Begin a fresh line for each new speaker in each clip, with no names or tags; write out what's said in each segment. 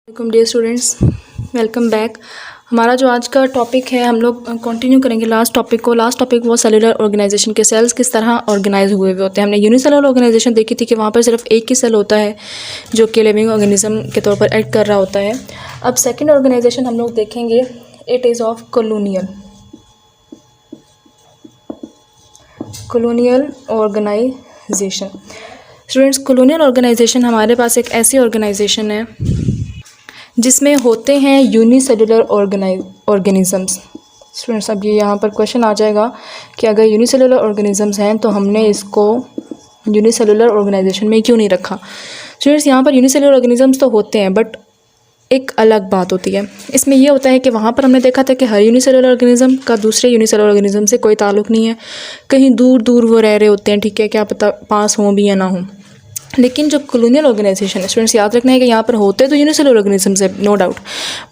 Welcome dear students, welcome back. हमारा जो आज का टॉपिक है हम लोग कंटिन्यू करेंगे लास्ट टॉपिक वो सेलुलर ऑर्गेनाइजेशन के सेल्स किस तरह ऑर्गेनाइज हुए हुए होते हैं। हमने यूनिसेलुलर ऑर्गेनाइजेशन देखी थी कि वहाँ पर सिर्फ एक ही सेल होता है जो कि लिविंग ऑर्गेनिज्म के तौर पर एक्ट कर रहा होता है। अब सेकेंड ऑर्गेनाइजेशन हम लोग देखेंगे, it is of colonial organisation. Students, colonial organisation हमारे पास एक ऐसी ऑर्गेनाइजेशन है जिसमें होते हैं यूनिसेलुलर ऑर्गेनिजम्स। स्टूडेंट्स, अब ये यहाँ पर क्वेश्चन आ जाएगा कि अगर यूनिसेलुलर ऑर्गेनिजम्स हैं तो हमने इसको यूनिसेलुलर ऑर्गेनाइजेशन में क्यों नहीं रखा। स्टूडेंट्स, यहाँ पर यूनिसेलुलर ऑर्गेनिजम्स तो होते हैं बट एक अलग बात होती है। इसमें यह होता है कि वहाँ पर हमने देखा था कि हर यूनिसेलुलर ऑर्गेनिज्म का दूसरे यूनिसेलुलर ऑर्गेनिज्म से कोई ताल्लुक़ नहीं है, कहीं दूर दूर वो रह रहे होते हैं, ठीक है, क्या पता पास हों भी या ना हों। लेकिन जो कॉलोनियल ऑर्गेनाइजेशन है, स्टूडेंट्स याद रखना है कि यहाँ पर होते तो यूनिसेलुलर ऑर्गेनिजम्स है, नो डाउट,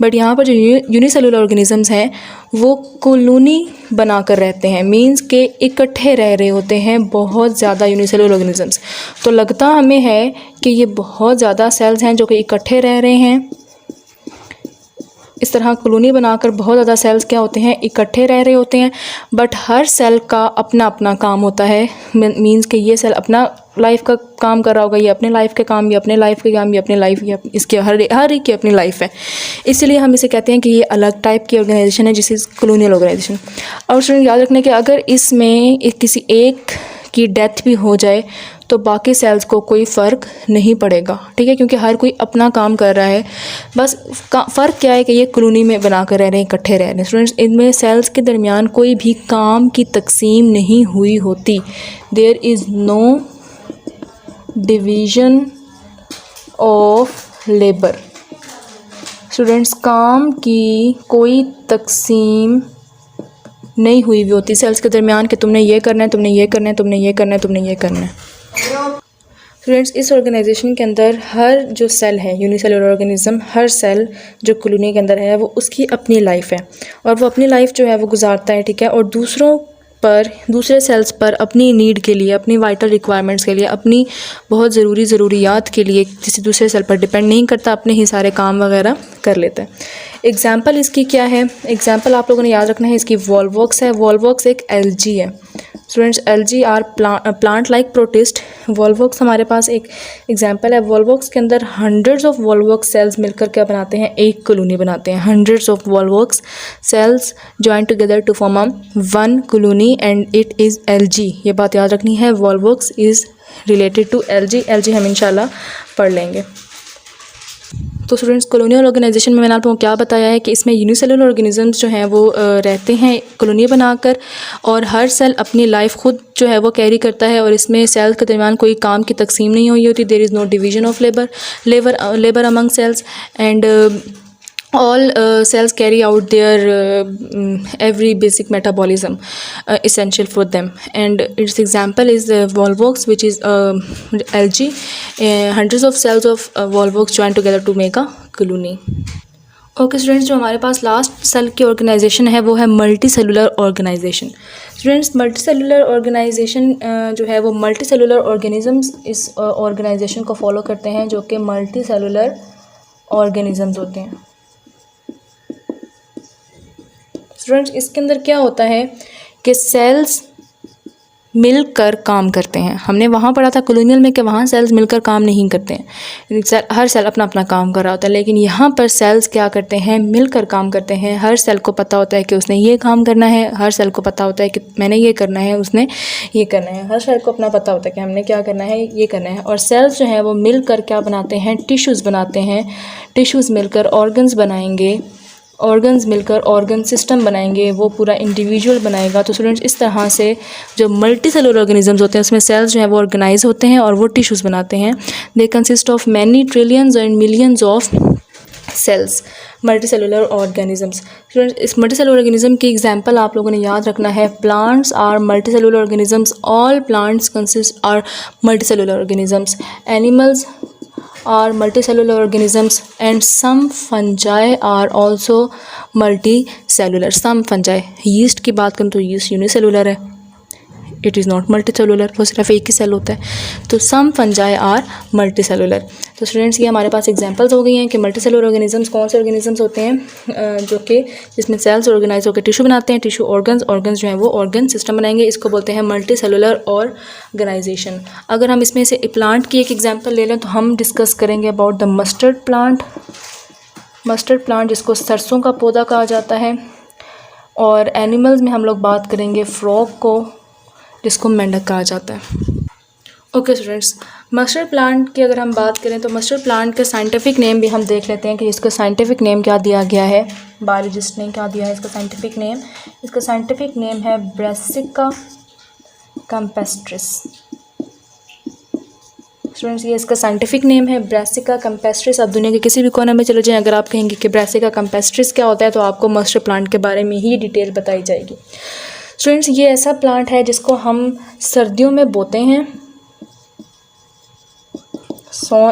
बट यहाँ पर जो यूनिसेलुलर ऑर्गेनिजम्स हैं वो कॉलोनी बनाकर रहते हैं, मींस के इकट्ठे रह रहे होते हैं बहुत ज़्यादा यूनिसेलुलर ऑर्गेनिजम्स। तो लगता हमें है कि ये बहुत ज़्यादा सेल्स हैं जो कि इकट्ठे रह रहे हैं। इस तरह कॉलोनी बनाकर बहुत ज़्यादा सेल्स क्या होते हैं, इकट्ठे रह रहे होते हैं, बट हर सेल का अपना अपना काम होता है। मींस कि ये सेल अपना लाइफ का काम कर रहा होगा, ये अपने लाइफ के काम, ये अपने लाइफ के काम, ये अपने लाइफ, ये इसके हर एक की अपनी लाइफ है। इसीलिए हम इसे कहते हैं कि ये अलग टाइप की ऑर्गेनाइजेशन है, जिस इज़ कॉलोनियल ऑर्गेनाइजेशन। और स्टूडेंट याद रखना कि अगर इसमें किसी एक की डेथ भी हो जाए तो बाकी सेल्स को कोई फ़र्क नहीं पड़ेगा, ठीक है, क्योंकि हर कोई अपना काम कर रहा है। बस फ़र्क क्या है कि ये कॉलोनी में बना कर रह रहे हैं, इकट्ठे रह रहे हैं। स्टूडेंट्स, इनमें सेल्स के दरमियान कोई भी काम की तकसीम नहीं हुई होती। There is no division of labour. Students, काम की कोई तकसीम नहीं हुई भी होती सेल्स के दरमियान कि तुमने ये करना है, तुमने ये करना है, तुमने ये करना है, तुमने ये करना है। स्टूडेंट्स, इस ऑर्गेनाइजेशन के अंदर हर जो सेल है, यूनिसेलुलर ऑर्गेनिज्म, हर सेल जो कॉलोनी के अंदर है वो उसकी अपनी लाइफ है और वो अपनी लाइफ जो है वो गुजारता है, ठीक है, और दूसरे सेल्स पर अपनी नीड के लिए, अपनी वाइटल रिक्वायरमेंट्स के लिए, अपनी बहुत ज़रूरियात के लिए किसी दूसरे सेल पर डिपेंड नहीं करता, अपने ही सारे काम वगैरह कर लेता है। एग्जाम्पल इसकी क्या है, एग्जाम्पल आप लोगों ने याद रखना है इसकी, वॉल्वॉक्स है। वॉल्वॉक्स एक एल्गी है। Students, algae are plant like protist. Volvox हमारे पास एक एग्जाम्पल है। वॉल्वॉक्स के अंदर हंड्रेड्स ऑफ वॉल्वॉक्स सेल्स मिलकर क्या बनाते हैं, एक कॉलोनी बनाते हैं। Hundreds of Volvox cells join together to form a one colony and it is algae. ये बात याद रखनी है, Volvox is related to algae. Algae हम इंशाल्लाह पढ़ लेंगे। तो स्टूडेंट्स, कॉलोनियल ऑर्गेनाइजेशन में मैंने आपको क्या बताया है कि इसमें यूनिसेलुलर ऑर्गेनिजम्स जो हैं वो रहते हैं कॉलोनी बनाकर, और हर सेल अपनी लाइफ खुद जो है वो कैरी करता है, और इसमें सेल्स के दरमियान कोई काम की तकसीम नहीं हुई होती। There is no division of labour among cells and all cells carry out their every basic metabolism essential for them, and its example is Volvox, which is algae. Hundreds of cells of Volvox join together to make a colony. Okay students, जो हमारे पास last cell की organisation है वो है multicellular organisation. Students, multicellular organisation जो है वो मल्टी सेलुलर ऑर्गेनिजम्स इस ऑर्गेनाइजेशन को फॉलो करते हैं, जो कि मल्टी सेलुलर ऑर्गेनिजम्स होते हैं। स्टूडेंट्स, इसके अंदर क्या होता है कि सेल्स मिलकर काम करते हैं। हमने वहाँ पढ़ा था कॉलोनियल में कि वहाँ सेल्स मिलकर काम नहीं करते हैं, हर सेल अपना अपना काम कर रहा होता है। लेकिन यहाँ पर सेल्स क्या करते हैं, मिलकर काम करते हैं। हर सेल को पता होता है कि उसने ये काम करना है, हर सेल को पता होता है कि मैंने ये करना है, उसने ये करना है। हर सेल को अपना पता होता है कि हमने क्या करना है, ये करना है। और सेल्स जो हैं वो मिलकर क्या बनाते हैं, टिश्यूज़ बनाते हैं। टिश्यूज़ मिलकर ऑर्गन्स बनाएंगे, ऑर्गन्स मिलकर ऑर्गन सिस्टम बनाएंगे, वो पूरा इंडिविजुअल बनाएगा। तो स्टूडेंट्स, इस तरह से जो मल्टी सेलुलर ऑर्गेनिजम्स होते हैं उसमें सेल्स जो हैं वो ऑर्गेनाइज होते हैं और वो टिश्यूज़ बनाते हैं। They consist of many trillions and millions of cells, multicellular organisms. Students, इस मल्टी सेलुलर ऑर्गेनिज्म की एग्जांपल आप लोगों ने याद रखना है। Plants are multicellular organisms, all plants consist are multicellular organisms. Animals are multicellular organisms and some fungi are also multicellular. Some fungi, yeast की बात करूँ तो yeast यूनिसेलुलर है, it is not multi cellular, वो सिर्फ एक ही cell होता है। तो सम फंजाई आर मल्टी सेलुलर। तो स्टूडेंट्स ये हमारे पास एग्जांपल्स हो गई हैं कि मल्टी सेलुलर ऑर्गेनिजम्स कौन से ऑर्गेनिजम्स होते हैं जो कि जिसमें सेल्स ऑर्गेनाइज होकर टिश्यू बनाते हैं, टिश्यू ऑर्गन्स जो हैं वो ऑर्गन सिस्टम बनाएंगे, इसको बोलते हैं मल्टी सेलुलर ऑर्गेनाइजेशन। अगर हम इसमें से प्लांट की एक एग्जाम्पल ले लें तो हम डिस्कस करेंगे about the mustard plant. Mustard plant जिसको सरसों का पौधा कहा जाता है। और एनिमल्स में हम लोग बात करेंगे फ्रॉग को, जिसको मेंढक कहा जाता है। ओके स्टूडेंट्स, मस्टर्ड प्लांट की अगर हम बात करें तो मस्टर्ड प्लांट का साइंटिफिक नेम भी हम देख लेते हैं कि इसका साइंटिफिक नेम क्या दिया गया है। बायोलॉजिस्ट ने क्या दिया है इसका साइंटिफिक नेम? इसका साइंटिफिक नेम है ब्रासिका कैम्पेस्ट्रिस। स्टूडेंट्स ये इसका साइंटिफिक नेम है ब्रासिका कैम्पेस्ट्रिस। आप दुनिया के किसी भी कोने में चले जाएं, अगर आप कहेंगे कि ब्रासिका कैम्पेस्ट्रिस क्या होता है तो आपको मस्टर्ड प्लांट के बारे में ही डिटेल बताई जाएगी। स्टूडेंट्स ये ऐसा प्लांट है जिसको हम सर्दियों में बोते हैं।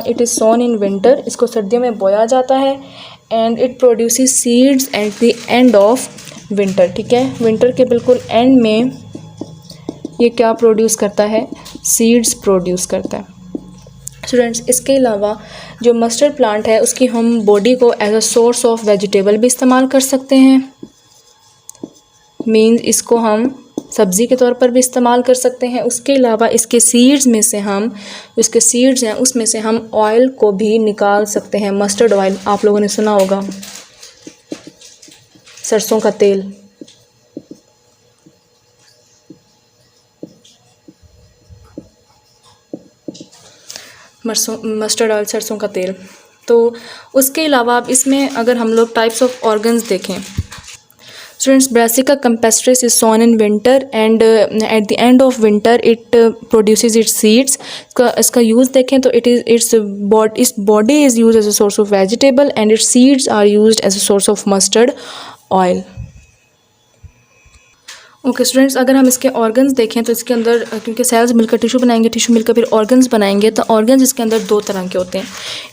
It is sown in winter, इसको सर्दियों में बोया जाता है। And it produces seeds at the end of winter. ठीक है, विंटर के बिल्कुल एंड में ये क्या प्रोड्यूस करता है? सीड्स प्रोड्यूस करता है। स्टूडेंट्स इसके अलावा जो मस्टर्ड प्लांट है उसकी हम बॉडी को as a source of vegetable भी इस्तेमाल कर सकते हैं। मीन्स इसको हम सब्ज़ी के तौर पर भी इस्तेमाल कर सकते हैं। उसके अलावा इसके सीड्स में से हम इसके सीड्स हैं उसमें से हम ऑयल को भी निकाल सकते हैं। मस्टर्ड ऑयल आप लोगों ने सुना होगा, सरसों का तेल। मस्टर्ड ऑयल, सरसों का तेल। तो उसके अलावा अब इसमें अगर हम लोग टाइप्स ऑफ ऑर्गन्स देखें, students Brassica campestris is sown in winter and at the end of winter it produces its seeds. इसका यूज़ देखें तो its body is use as a source of vegetable and its seeds are used as a source of mustard oil. Okay students, अगर हम इसके organs देखें तो इसके अंदर क्योंकि सेल्स मिलकर टिश्यू बनाएंगे, टिश्यू मिलकर फिर ऑर्गन्स बनाएंगे, तो ऑर्गन्स इसके अंदर दो तरह के होते हैं।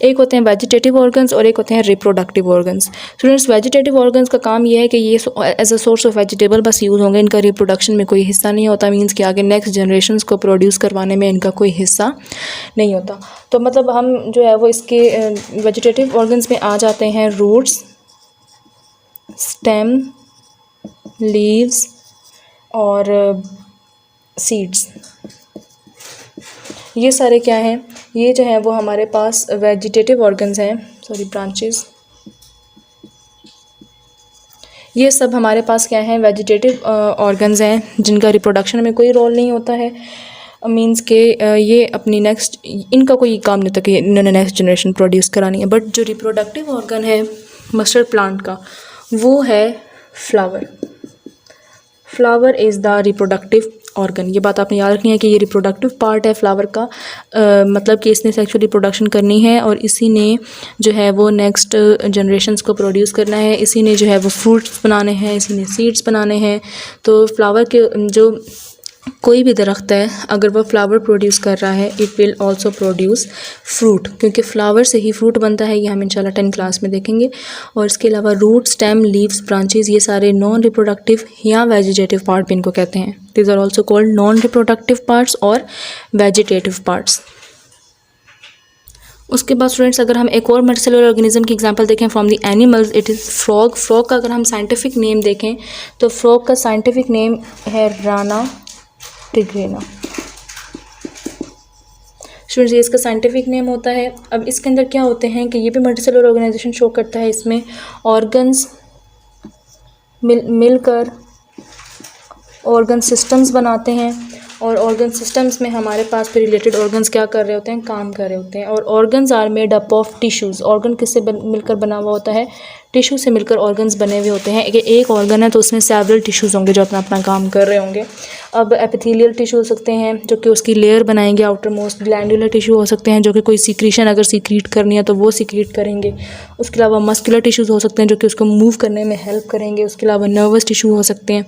एक होते हैं वेजिटेटिव ऑर्गन्स और एक होते हैं reproductive organs. Students vegetative organs का काम ये है कि ये as a source of vegetable बस यूज़ होंगे, इनका रिप्रोडक्शन में कोई हिस्सा नहीं होता। मीन्स कि आगे नेक्स्ट जनरेशन को प्रोड्यूस करवाने में इनका कोई हिस्सा नहीं होता। तो मतलब हम जो है वो इसके वेजिटेटिव ऑर्गन्स में आ जाते हैं रूट्स, स्टेम, लीव्स और सीड्स। ये सारे क्या हैं? ये जो है वो हमारे पास वेजिटेटिव ऑर्गन्स हैं, ब्रांचेस। ये सब हमारे पास क्या हैं? वेजिटेटिव ऑर्गन्स हैं जिनका रिप्रोडक्शन में कोई रोल नहीं होता है। मीन्स के ये अपनी नेक्स्ट, इनका कोई काम नहीं होता कि इन्होंने नेक्स्ट जनरेशन प्रोड्यूस करानी है। बट जो रिप्रोडक्टिव ऑर्गन है मस्टर्ड प्लांट का वो है flower. Flower is the reproductive organ. ये बात आपने याद रखनी है कि ये रिप्रोडक्टिव पार्ट है फ्लावर का। मतलब कि इसने सेक्सुअल रिप्रोडक्शन करनी है और इसी ने जो है वो नेक्स्ट जनरेशन्स को प्रोड्यूस करना है। इसी ने जो है वो फ्रूट्स बनाने हैं, इसी ने सीड्स बनाने हैं। तो फ्लावर के जो कोई भी दरख्त है अगर वह फ्लावर प्रोड्यूस कर रहा है it will also produce fruit, क्योंकि फ्लावर से ही फ्रूट बनता है। ये हम इंशाल्लाह 10 क्लास में देखेंगे। और इसके अलावा रूट, स्टेम, लीव्स, ब्रांचेस ये सारे नॉन रिप्रोडक्टिव या वेजिटेटिव पार्ट भी इनको कहते हैं। These are also called non reproductive parts और वेजिटेटिव पार्ट्स। उसके बाद स्टूडेंट्स अगर हम एक और मल्टीसेलुलर ऑर्गेनिज्म की एग्जांपल देखें from the animals, it is frog. Frog का अगर हम साइंटिफिक नेम देखें तो फ्रॉग का साइंटिफिक नेम है राना टिग्रिना। स्टूडेंट्स ये इसका साइंटिफिक नेम होता है। अब इसके अंदर क्या होते हैं कि ये भी मल्टीसेलुलर ऑर्गेनाइजेशन शो करता है। इसमें ऑर्गन्स मिलकर ऑर्गन सिस्टम्स बनाते हैं और ऑर्गन सिस्टम्स में हमारे पास फिर रिलेटेड ऑर्गन्स क्या कर रहे होते हैं? काम कर रहे होते हैं। और organs are made up of tissues. Organ किससे मिलकर बना हुआ होता है? टिश्यू से मिलकर ऑर्गन्स बने हुए होते हैं। एक ऑर्गन है तो उसमें सेवरल टिश्यूज़ होंगे जो अपना अपना काम कर रहे होंगे। अब एपिथेलियल टिश्यू हो सकते हैं जो कि उसकी लेयर बनाएंगे आउटर मोस्ट। ग्लैंडुलर टिश्यू हो सकते हैं जो कि कोई सीक्रेशन अगर सीक्रेट करनी है तो वो सीक्रेट करेंगे। उसके अलावा मस्कुलर टिश्यूज़ हो सकते हैं जो कि उसको मूव करने में हेल्प करेंगे। उसके अलावा नर्वस टिश्यू हो सकते हैं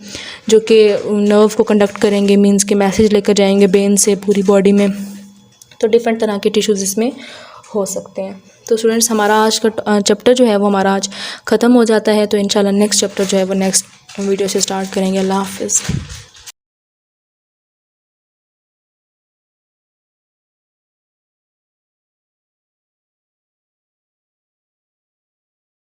जो कि नर्व को कंडक्ट करेंगे, मीन्स के मैसेज लेकर जाएंगे ब्रेन से पूरी बॉडी में। तो डिफरेंट तरह के टिश्यूज़ इसमें हो सकते हैं। तो स्टूडेंट्स हमारा आज का चैप्टर जो है वो हमारा आज ख़त्म हो जाता है। तो इंशाल्लाह नेक्स्ट चैप्टर जो है वो नेक्स्ट वीडियो से स्टार्ट करेंगे। अल्लाह हाफ़िज़।